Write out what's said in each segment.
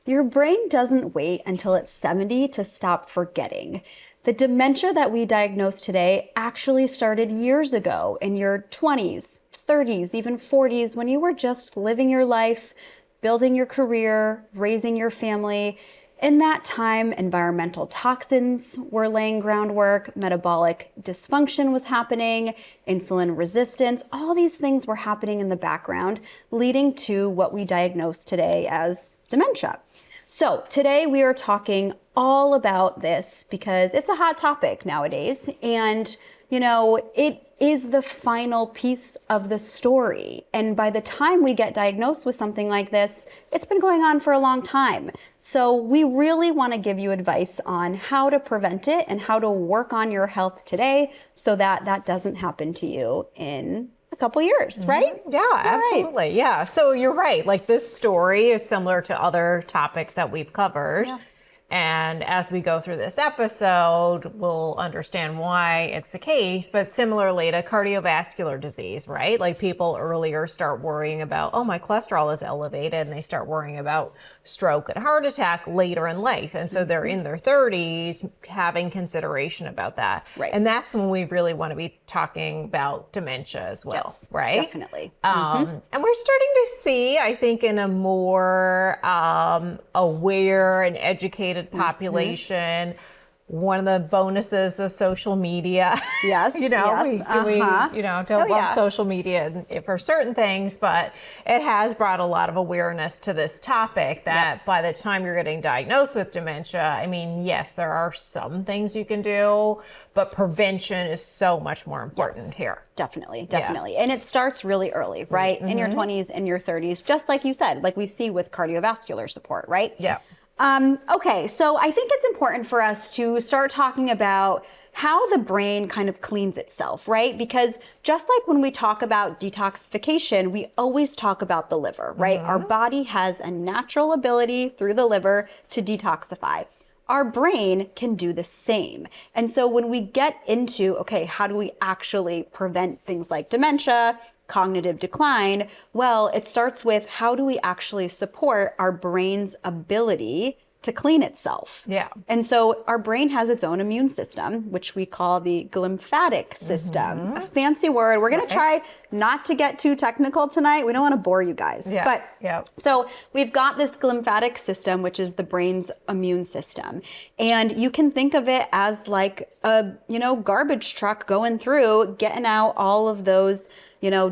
Your brain doesn't wait until it's 70 to stop forgetting. The dementia that we diagnose today actually started years ago in your 20s, 30s, even 40s, when you were just living your life, building your career, raising your family. In that time, environmental toxins were laying groundwork, metabolic dysfunction was happening, insulin resistance, all these things were happening in the background, leading to what we diagnose today as dementia. So today we are talking all about this because it's a hot topic nowadays, and it is the final piece of the story. And by the time we get diagnosed with something like this, it's been going on for a long time. So we really want to give you advice on how to prevent it and how to work on your health today so that that doesn't happen to you in a couple years, right? Yeah, absolutely. Right. Yeah. So you're right. Like, this story is similar to other topics that we've covered. Yeah. And as we go through this episode, we'll understand why it's the case. But similarly to cardiovascular disease, right? Like, people earlier start worrying about, oh, my cholesterol is elevated, and they start worrying about stroke and heart attack later in life. And so they're in their 30s having consideration about that. Right. And that's when we really want to be talking about dementia as well, yes, right? Definitely. And we're starting to see, I think, in a more aware and educated population, one of the bonuses of social media. Yes. we don't love social media for certain things, but it has brought a lot of awareness to this topic that by the time you're getting diagnosed with dementia, I mean, yes, there are some things you can do, but prevention is so much more important here. Definitely. And it starts really early, right? In your 20s, in your 30s, just like you said, like we see with cardiovascular support, right? Yeah. Okay, so I think it's important for us to start talking about how the brain kind of cleans itself, right? Because just like when we talk about detoxification, we always talk about the liver, right? Our body has a natural ability through the liver to detoxify. Our brain can do the same. And so when we get into, okay, how do we actually prevent things like dementia, cognitive decline? Well, it starts with how do we actually support our brain's ability to clean itself? Yeah. And so our brain has its own immune system, which we call the glymphatic system. A fancy word. We're going to try not to get too technical tonight. We don't want to bore you guys. Yeah. So we've got this glymphatic system, which is the brain's immune system. And you can think of it as like a, garbage truck going through, getting out all of those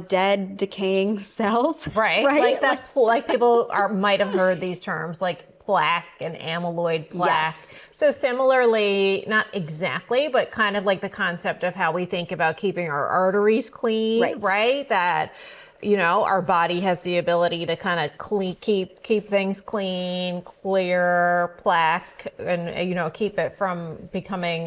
dead, decaying cells. Right. Like that, like people might have heard these terms like plaque and amyloid plaque. Yes. So similarly, not exactly, but kind of like the concept of how we think about keeping our arteries clean, right? That, our body has the ability to kind of keep things clean, clear plaque, and, keep it from becoming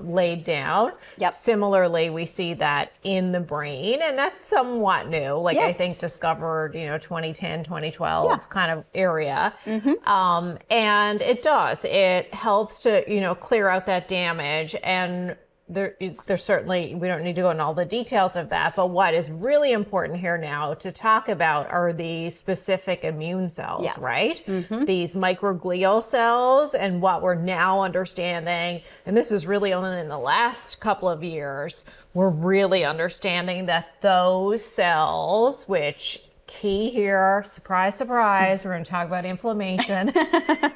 laid down. Yep. Similarly, we see that in the brain, and that's somewhat new. Like, I think discovered, 2010, 2012 kind of area. And it helps to, clear out that damage. And there's certainly, we don't need to go into all the details of that, but what is really important here now to talk about are the specific immune cells, right? These microglial cells, and what we're now understanding, and this is really only in the last couple of years, we're really understanding that those cells, which key here, surprise, surprise, we're going to talk about inflammation.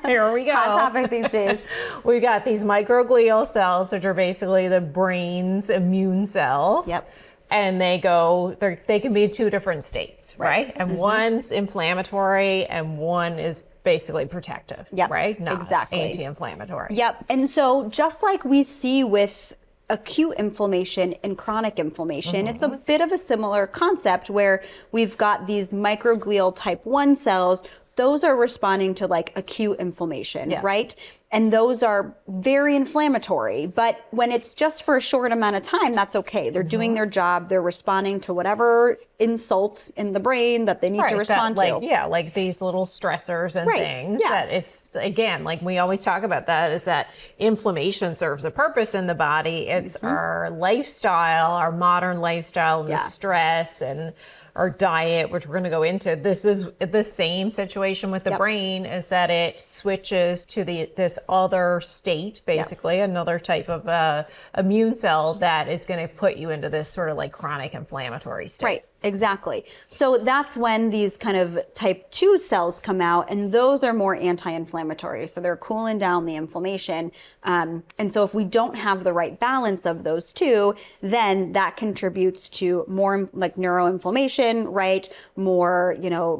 Here we go. Hot topic these days. We've got these microglial cells, which are basically the brain's immune cells. Yep. And they can be in two different states, right? And one's inflammatory and one is basically protective, right? Not exactly. Anti-inflammatory. Yep. And so just like we see with acute inflammation and chronic inflammation, it's a bit of a similar concept where we've got these microglial type 1 cells. Those are responding to like acute inflammation, right? And those are very inflammatory. But when it's just for a short amount of time, that's okay. They're doing their job. They're responding to whatever insults in the brain that they need to respond to. Like these little stressors and things. That it's, again, like we always talk about that, is that inflammation serves a purpose in the body. It's our lifestyle, our modern lifestyle, and the stress and our diet, which we're going to go into, this is the same situation with the brain, is that it switches to this other state, basically, another type of immune cell that is going to put you into this sort of like chronic inflammatory state. Right. Exactly. So that's when these kind of type 2 cells come out, and those are more anti-inflammatory. So they're cooling down the inflammation. And so if we don't have the right balance of those two, then that contributes to more like neuroinflammation, right? More,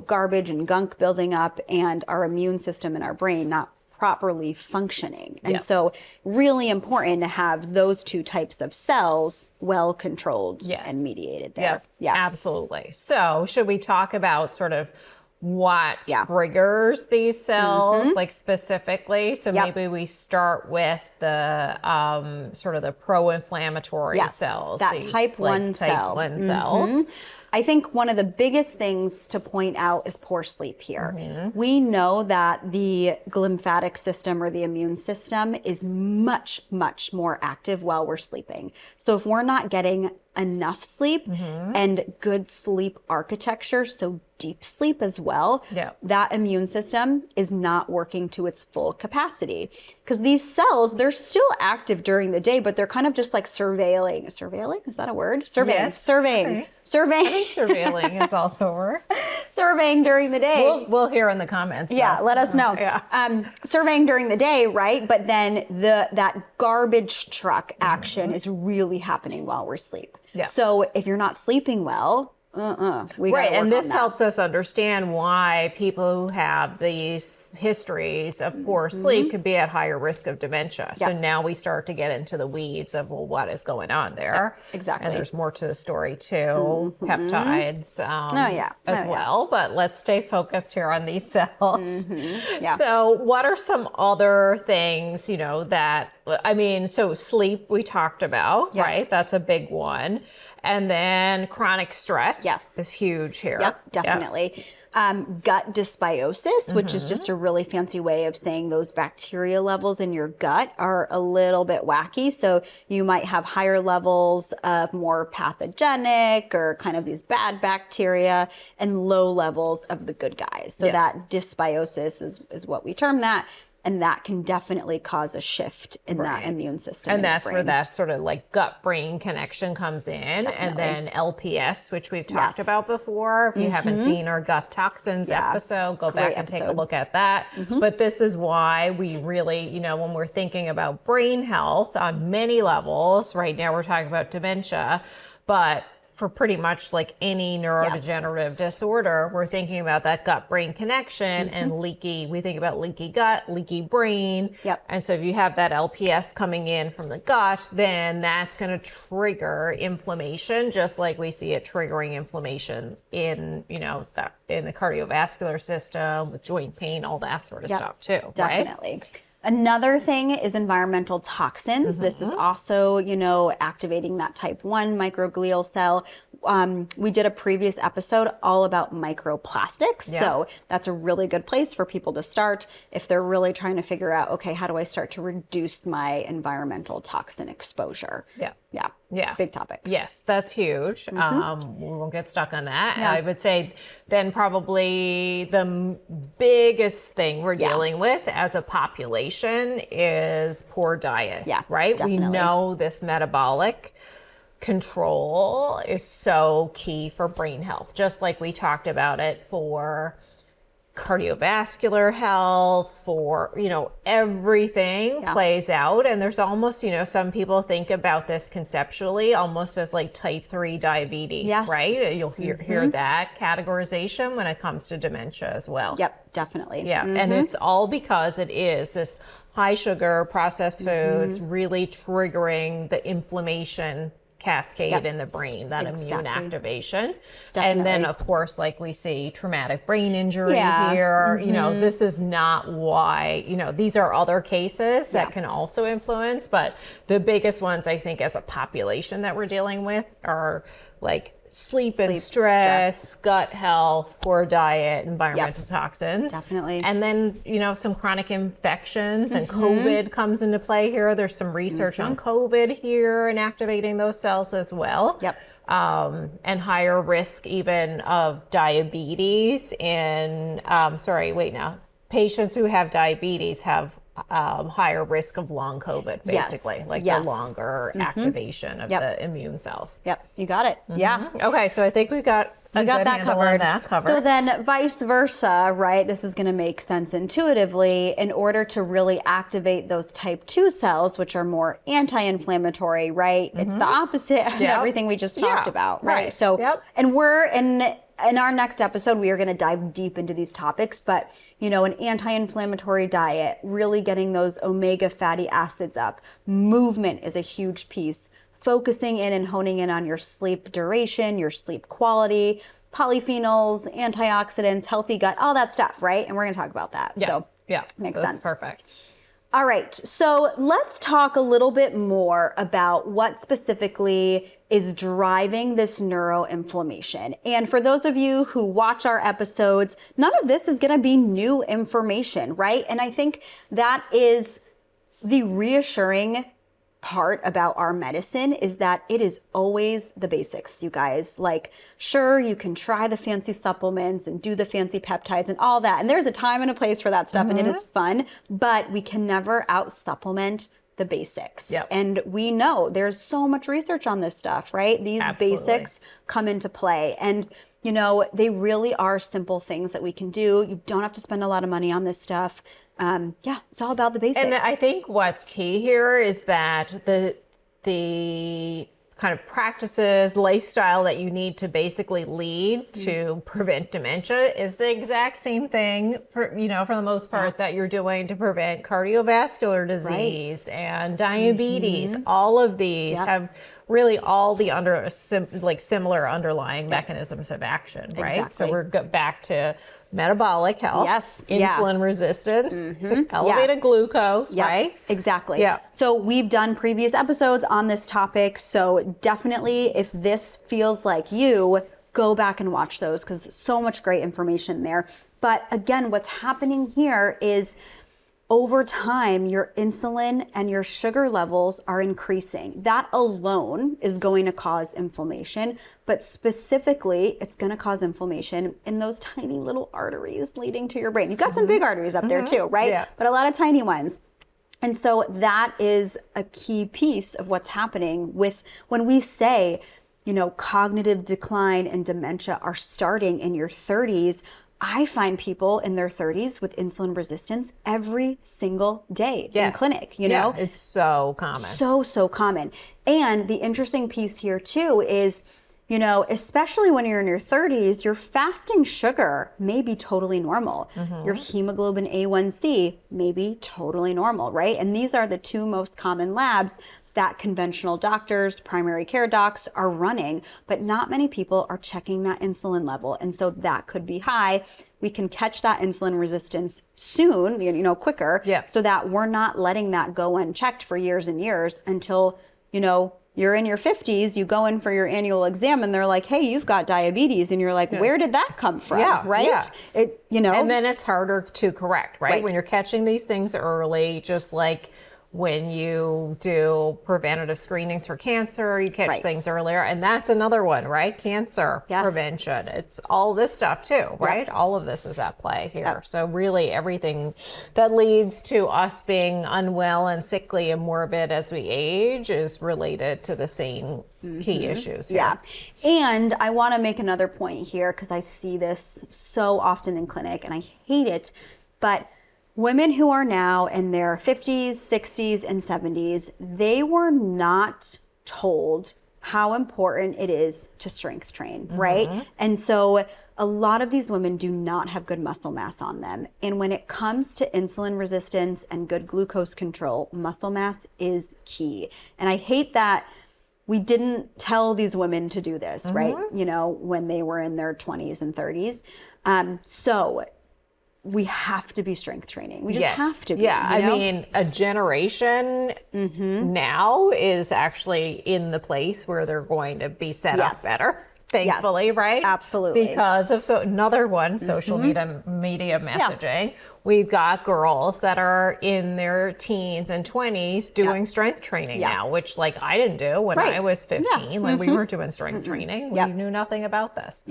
garbage and gunk building up, and our immune system in our brain not properly functioning. And so really important to have those two types of cells well controlled and mediated there. Yeah, absolutely. So should we talk about sort of what triggers these cells, like specifically? So maybe we start with the sort of the pro-inflammatory cells. That type 1 cell. Type 1 cells. I think one of the biggest things to point out is poor sleep here. We know that the glymphatic system or the immune system is much, much more active while we're sleeping. So if we're not getting enough sleep and good sleep architecture, so deep sleep as well, that immune system is not working to its full capacity. Because these cells, they're still active during the day, but they're kind of just like surveilling. Surveilling? Is that a word? Surveying. Yes. Surveying. Okay. Surveying. I think surveilling is also a word. Surveying during the day. We'll hear in the comments. Yeah, let us know. Yeah. Surveying during the day, right? But then that garbage truck action is really happening while we're asleep. Yeah. So if you're not sleeping well, we gotta right, and work this on that. helps us understand why people who have these histories of poor sleep could be at higher risk of dementia. So now we start to get into the weeds of, well, what is going on there? Exactly. And there's more to the story too, peptides as well. But let's stay focused here on these cells. So what are some other things, that, so sleep we talked about, right? That's a big one. And then chronic stress is huge here. Yep, definitely. Gut dysbiosis, which is just a really fancy way of saying those bacteria levels in your gut are a little bit wacky. So you might have higher levels of more pathogenic or kind of these bad bacteria and low levels of the good guys. So that dysbiosis is what we term that. And that can definitely cause a shift in that immune system. And that's where that sort of like gut-brain connection comes in. Definitely. And then LPS, which we've talked about before. If you haven't seen our gut toxins episode, go back and take a look at that. But this is why we really, when we're thinking about brain health on many levels, right now we're talking about dementia, but for pretty much like any neurodegenerative disorder, we're thinking about that gut-brain connection and we think about leaky gut, leaky brain. And so if you have that LPS coming in from the gut, then that's going to trigger inflammation, just like we see it triggering inflammation in, in the cardiovascular system, with joint pain, all that sort of stuff too. Definitely. Right? Another thing is environmental toxins. This is also, activating that type 1 microglial cell. We did a previous episode all about microplastics. So that's a really good place for people to start if they're really trying to figure out, okay, how do I start to reduce my environmental toxin exposure? Yeah. Big topic. Yes, that's huge. We won't get stuck on that. I would say then probably the biggest thing we're dealing with as a population is poor diet. Right? Definitely. We know this metabolic control is so key for brain health, just like we talked about it for cardiovascular health, for, everything plays out. And there's almost, some people think about this conceptually almost as like type 3 diabetes, right? You'll hear that categorization when it comes to dementia as well. Yep, definitely. And it's all because it is this high sugar processed foods really triggering the inflammation cascade in the brain, that immune activation. And then of course, like we see traumatic brain injury here, this is not why, these are other cases that can also influence, but the biggest ones I think as a population that we're dealing with are like sleep and stress, gut health, poor diet, environmental toxins. Definitely. And then, some chronic infections and COVID comes into play here. There's some research on COVID here and activating those cells as well. and higher risk even of diabetes in, patients who have diabetes have higher risk of long COVID, basically, the longer activation of the immune cells. Yep, you got it. Yeah. Okay, so I think we got that covered. So then vice versa, right? This is going to make sense intuitively. In order to really activate those type 2 cells, which are more anti-inflammatory, right? It's the opposite of everything we just talked about, right? So, and we're in our next episode, we are going to dive deep into these topics, but an anti-inflammatory diet, really getting those omega fatty acids up. Movement is a huge piece. Focusing in and honing in on your sleep duration, your sleep quality, polyphenols, antioxidants, healthy gut, all that stuff, right? And we're going to talk about that. So makes sense. Perfect. All right. So let's talk a little bit more about what specifically is driving this neuroinflammation. And for those of you who watch our episodes, none of this is going to be new information, right? And I think that is the reassuring part about our medicine, is that it is always the basics, you guys. Like, sure, you can try the fancy supplements and do the fancy peptides and all that. And there's a time and a place for that stuff, and it is fun, but we can never out supplement the basics. And we know there's so much research on this stuff, right? These basics come into play. And they really are simple things that we can do. You don't have to spend a lot of money on this stuff. It's all about the basics. And I think what's key here is that the kind of practices, lifestyle that you need to basically lead to prevent dementia is the exact same thing for the most part that you're doing to prevent cardiovascular disease and diabetes. All of these have really all the similar underlying mechanisms of action, right? Exactly. So we're back to metabolic health, insulin resistance, elevated glucose, right? Exactly. So we've done previous episodes on this topic. So definitely, if this feels like you, go back and watch those, because so much great information there. But again, what's happening here is over time, your insulin and your sugar levels are increasing. That alone is going to cause inflammation, but specifically, it's going to cause inflammation in those tiny little arteries leading to your brain. You've got some big arteries up there too, right? But a lot of tiny ones. And so that is a key piece of what's happening with when we say, cognitive decline and dementia are starting in your 30s. I find people in their 30s with insulin resistance every single day in clinic, it's so common. So common. And the interesting piece here too is, especially when you're in your 30s, your fasting sugar may be totally normal. Your hemoglobin A1C may be totally normal, right? And these are the two most common labs that conventional doctors, primary care docs are running, but not many people are checking that insulin level. And so that could be high. We can catch that insulin resistance soon, quicker, so that we're not letting that go unchecked for years and years until, you're in your 50s, you go in for your annual exam and they're like, hey, you've got diabetes. And you're like, where did that come from? Right? And then it's harder to correct, right? When you're catching these things early, just like when you do preventative screenings for cancer, you catch things earlier. And that's another one, right? Cancer prevention. It's all this stuff too, right? All of this is at play here. So really everything that leads to us being unwell and sickly and morbid as we age is related to the same key issues here. And I want to make another point here, because I see this so often in clinic and I hate it, but women who are now in their 50s, 60s, and 70s, they were not told how important it is to strength train, right? And so a lot of these women do not have good muscle mass on them. And when it comes to insulin resistance and good glucose control, muscle mass is key. And I hate that we didn't tell these women to do this, right? When they were in their 20s and 30s. So we have to be strength training. We just have to be. I mean, a generation now is actually in the place where they're going to be set up better thankfully, right? Absolutely. Because of another one, social media messaging. We've got girls that are in their teens and 20s doing strength training now, which like I didn't do when I was 15. Like we weren't doing strength training. We knew nothing about this.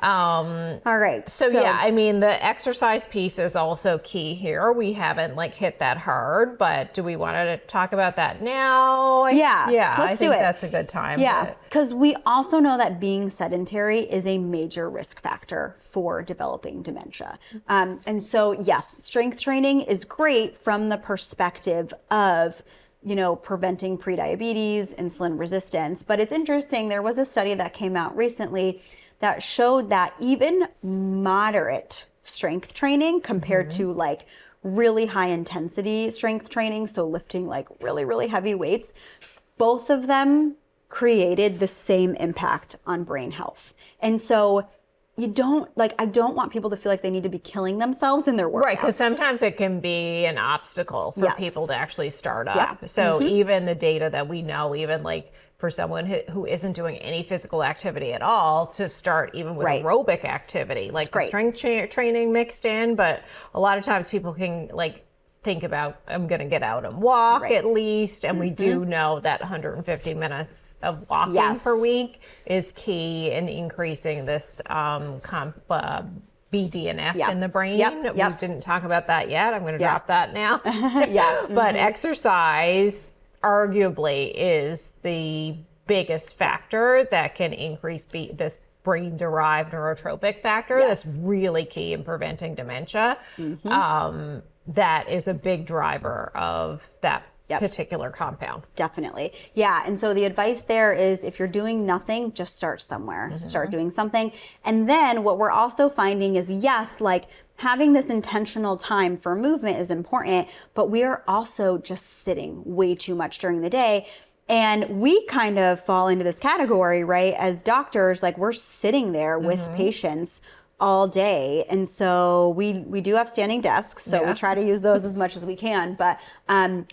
All right. So yeah, I mean, the exercise piece is also key here. We haven't like hit that hard, but do we want to talk about that now? I think that's a good time. Yeah, because we also know that being sedentary is a major risk factor for developing dementia. And so yes, strength training is great from the perspective of preventing prediabetes, insulin resistance. But it's interesting, there was a study that came out recently that showed that even moderate strength training compared to like really high intensity strength training, so lifting like really, really heavy weights, both of them created the same impact on brain health. And so I don't want people to feel like they need to be killing themselves in their workouts. Right, because sometimes it can be an obstacle for people to actually start up. So even the data that we know, even like for someone who isn't doing any physical activity at all, to start even with aerobic activity, like the strength training mixed in. But a lot of times people can like think about, I'm going to get out and walk at least. And we do know that 150 minutes of walking per week is key in increasing this BDNF in the brain. We didn't talk about that yet. I'm going to drop that now. But exercise arguably is the biggest factor that can increase this brain-derived neurotropic factor that's really key in preventing dementia. That is a big driver of that particular compound. Definitely. Yeah. And so the advice there is if you're doing nothing, just start somewhere. Start doing something. And then what we're also finding is, yes, like having this intentional time for movement is important, but we are also just sitting way too much during the day. And we kind of fall into this category, right? As doctors, like we're sitting there with patients all day. And so we do have standing desks, so we try to use those as much as we can, but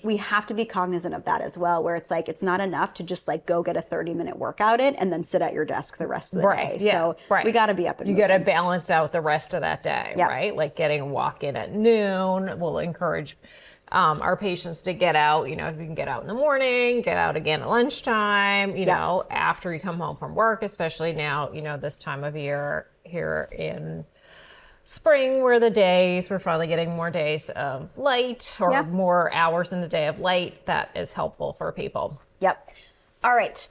we have to be cognizant of that as well, where it's like, it's not enough to just like go get a 30-minute workout in and then sit at your desk the rest of the day. So we got to be up and moving. You got to balance out the rest of that day, right? Like getting a walk in at noon. We'll encourage our patients to get out, if you can get out in the morning, get out again at lunchtime, after you come home from work, especially now, this time of year here in spring, where we're finally getting more days of light or more hours in the day of light. That is helpful for people. All right.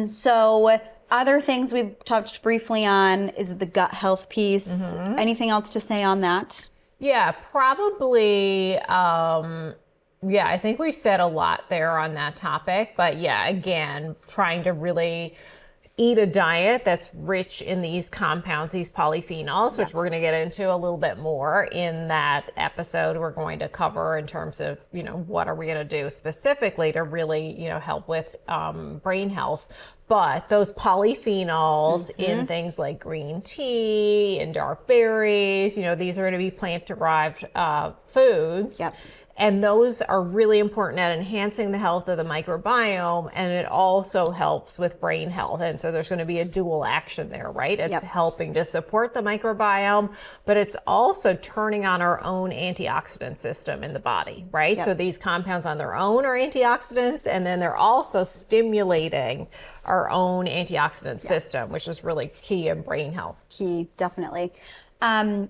So other things we've touched briefly on is the gut health piece. Anything else to say on that? Yeah, probably. I think we've said a lot there on that topic, but again, trying to really eat a diet that's rich in these compounds, these polyphenols, which we're going to get into a little bit more in that episode. We're going to cover in terms of, what are we going to do specifically to really, help with brain health. But those polyphenols in things like green tea and dark berries, these are going to be plant-derived foods. And those are really important at enhancing the health of the microbiome, and it also helps with brain health. And so there's going to be a dual action there, right? It's helping to support the microbiome, but it's also turning on our own antioxidant system in the body, right? So these compounds on their own are antioxidants, and then they're also stimulating our own antioxidant system, which is really key in brain health. Key, definitely.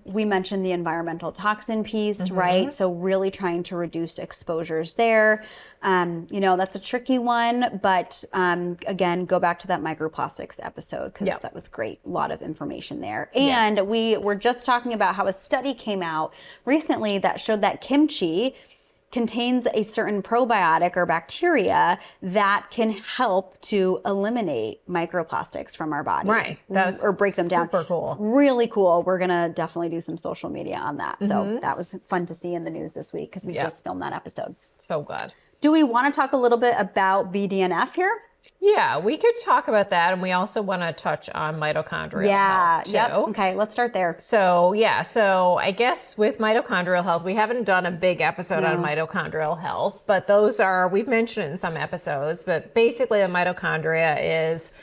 We mentioned the environmental toxin piece, right? So really trying to reduce exposures there. That's a tricky one, but again, go back to that microplastics episode because that was great. A lot of information there. And we were just talking about how a study came out recently that showed that kimchi contains a certain probiotic or bacteria that can help to eliminate microplastics from our body. Right. Or break them down. Super cool. Really cool. We're going to definitely do some social media on that. So that was fun to see in the news this week because we just filmed that episode. So good. Do we want to talk a little bit about BDNF here? Yeah, we could talk about that. And we also want to touch on mitochondrial health too. Okay, let's start there. So I guess with mitochondrial health, we haven't done a big episode on mitochondrial health, but we've mentioned it in some episodes, but basically the mitochondria is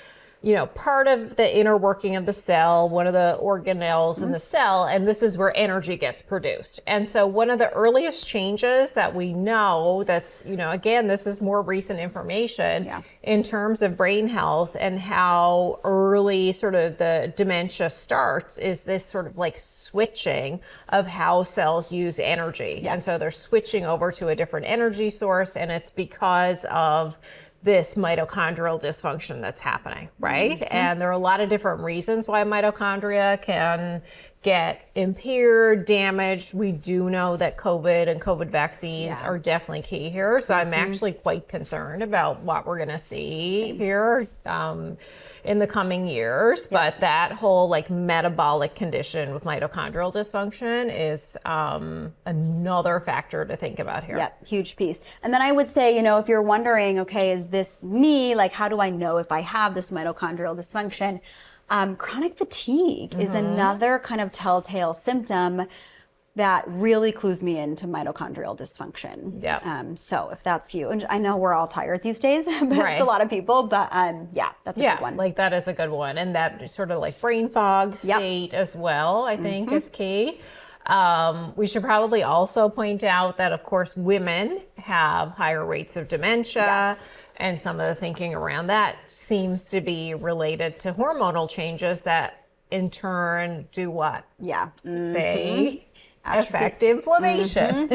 part of the inner working of the cell, one of the organelles in the cell, and this is where energy gets produced. And so one of the earliest changes that we know that's, again, this is more recent information in terms of brain health and how early sort of the dementia starts is this sort of like switching of how cells use energy. And so they're switching over to a different energy source, and it's because of this mitochondrial dysfunction that's happening, right? And there are a lot of different reasons why mitochondria can get impaired, damaged. We do know that COVID and COVID vaccines are definitely key here. So I'm actually quite concerned about what we're going to see here in the coming years. But that whole like metabolic condition with mitochondrial dysfunction is another factor to think about here. Yep, huge piece. And then I would say, if you're wondering, okay, is this me? Like, how do I know if I have this mitochondrial dysfunction? Chronic fatigue is another kind of telltale symptom that really clues me into mitochondrial dysfunction. So if that's you, and I know we're all tired these days, but it's a lot of people, but that's a good one. Like that is a good one. And that sort of like brain fog state as well, I think is key. We should probably also point out that, of course, women have higher rates of dementia. And some of the thinking around that seems to be related to hormonal changes that in turn do what? They affect inflammation.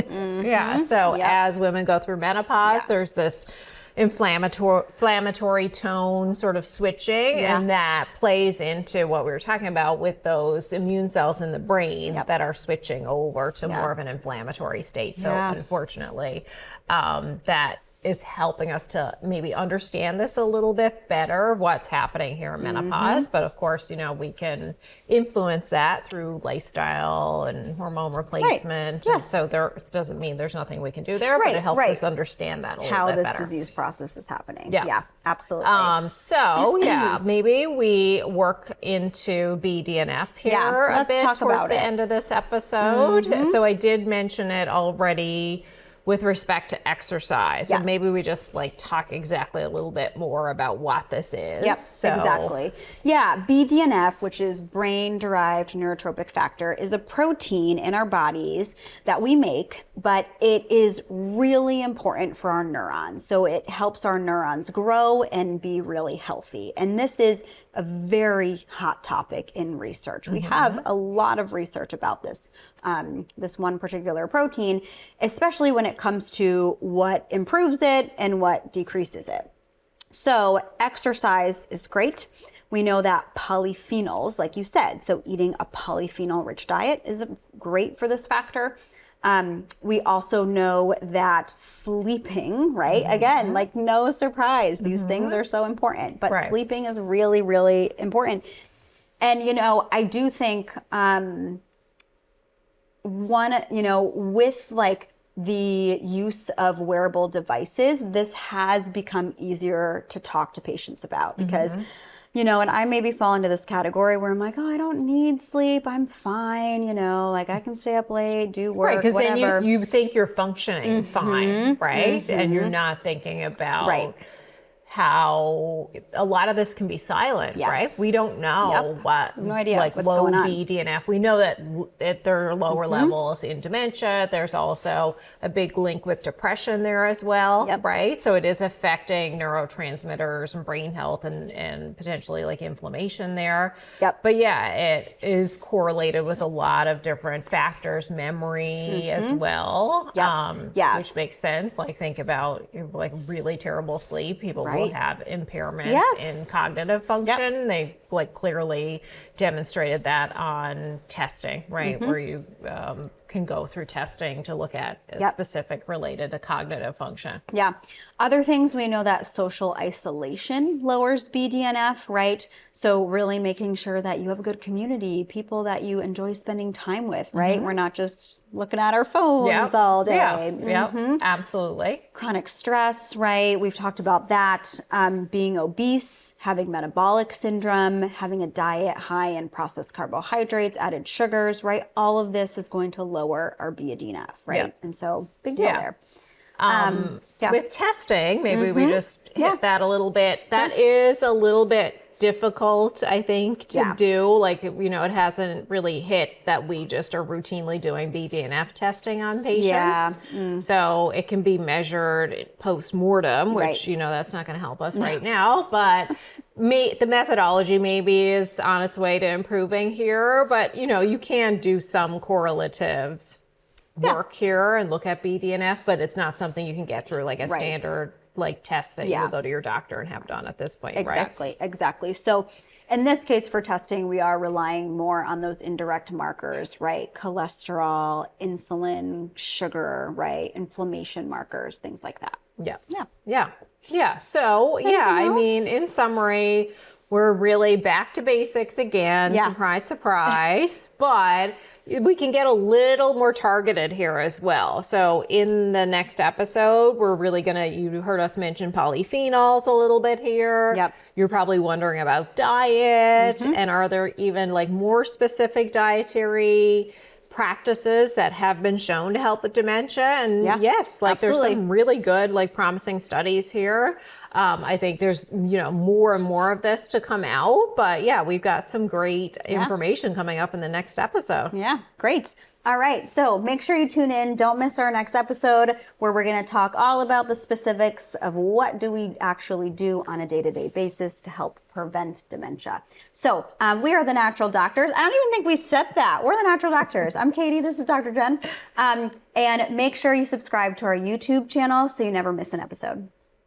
So as women go through menopause, there's this inflammatory tone sort of switching, and that plays into what we were talking about with those immune cells in the brain that are switching over to more of an inflammatory state. So unfortunately, that is helping us to maybe understand this a little bit better, what's happening here in menopause. But of course, we can influence that through lifestyle and hormone replacement. And so it doesn't mean there's nothing we can do there, but it helps us understand that a little bit better. How this disease process is happening. Yeah, absolutely. Maybe we work into BDNF here a bit towards the end of this episode. So I did mention it already with respect to exercise. And maybe we just like talk exactly a little bit more about what this is. Exactly. BDNF, which is brain-derived neurotrophic factor, is a protein in our bodies that we make, but it is really important for our neurons. So it helps our neurons grow and be really healthy. And this is a very hot topic in research. We have a lot of research about this. This one particular protein, especially when it comes to what improves it and what decreases it. So exercise is great. We know that polyphenols, like you said, so eating a polyphenol-rich diet is great for this factor. We also know that sleeping, right? Again, like no surprise, these things are so important, but sleeping is really, really important. And, I do think with like the use of wearable devices, this has become easier to talk to patients about because, and I maybe fall into this category where I'm like, oh, I don't need sleep. I'm fine. Like I can stay up late, do work, because whatever. then you think you're functioning fine, right? And you're not thinking about how a lot of this can be silent, right? We don't know what, no idea like what's low going on. BDNF. We know that there are lower levels in dementia. There's also a big link with depression there as well, right? So it is affecting neurotransmitters and brain health and potentially like inflammation there. But it is correlated with a lot of different factors, memory as well, which makes sense. Like think about like really terrible sleep. People will have impairments in cognitive function. They like clearly demonstrated that on testing, right? Where you can go through testing to look at specific related to cognitive function. Other things, we know that social isolation lowers BDNF, right? So really making sure that you have a good community, people that you enjoy spending time with, right? We're not just looking at our phones all day. Absolutely. Chronic stress, right? We've talked about that. Being obese, having metabolic syndrome, having a diet high in processed carbohydrates, added sugars, right? All of this is going to lower our BDNF, right? And so big deal there. With testing, maybe we just hit that a little bit. That is a little bit difficult, I think, to do. Like, you know, it hasn't really hit that we just are routinely doing BDNF testing on patients. Yeah. So it can be measured post-mortem, which, you know, that's not going to help us right now. But the methodology maybe is on its way to improving here. But, you know, you can do some correlative work here and look at BDNF, but it's not something you can get through like a standard like test that you will go to your doctor and have done at this point, right? Exactly. So in this case for testing, we are relying more on those indirect markers, right? Cholesterol, insulin, sugar, right? Inflammation markers, things like that. So, I mean, in summary, we're really back to basics again. Surprise, surprise. But we can get a little more targeted here as well. So in the next episode, we're really you heard us mention polyphenols a little bit here. You're probably wondering about diet, and are there even like more specific dietary practices that have been shown to help with dementia? And yes, like there's some really good, like promising studies here. I think there's, you know, more and more of this to come out, but we've got some great information coming up in the next episode. Yeah, great. All right. So make sure you tune in. Don't miss our next episode where we're going to talk all about the specifics of what do we actually do on a day-to-day basis to help prevent dementia. So we are the Natural Doctors. I don't even think we said that. We're the Natural Doctors. I'm Katie. This is Dr. Jen. And make sure you subscribe to our YouTube channel so you never miss an episode.